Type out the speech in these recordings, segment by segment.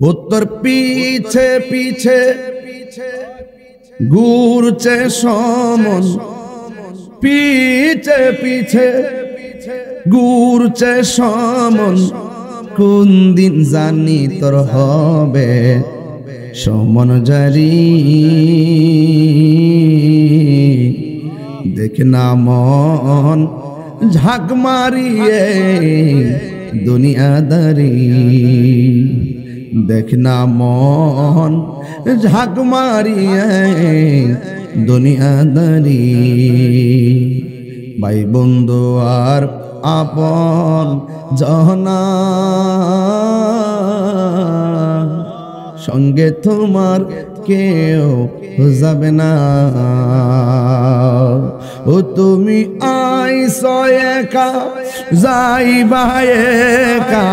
उत्तर पीछे पीछे घूरছে সমন पीछे पीछे ঘুরছে সমন কোন দিন জানি তোর হবে সমন জারি দেখ না মন ঝাঁক মারিয়ে দুনিয়াদারি देखना मन झाक मारिए दुनियादारी भाई बंधु आर आपन जहना संगे तुम्हार केउ जाबे ना ओ तुमी आइसो एका जाइबा एका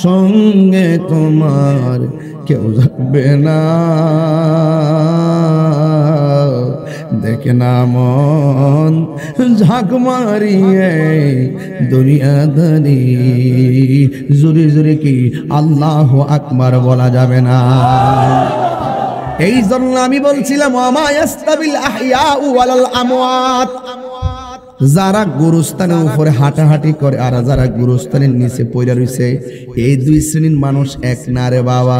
संगे तुम्हार क्यों जाबे ना देखना मन झाक मारिए दुनियादारी जुरे जुरे की अल्लाह আকবার বলা যাবে না। এই জন্য আমি বলছিলাম ওমা ইয়াস্তাবিল আহইয়াউ ওয়ালাল আমওয়াত, যারা গুরুস্থানের উপরে হাঁটাহাঁটি করে আর যারা গুরুস্থানের নিচে পড়ে রয়েছে এই দুই শ্রেণীর মানুষ এক না রে বাবা।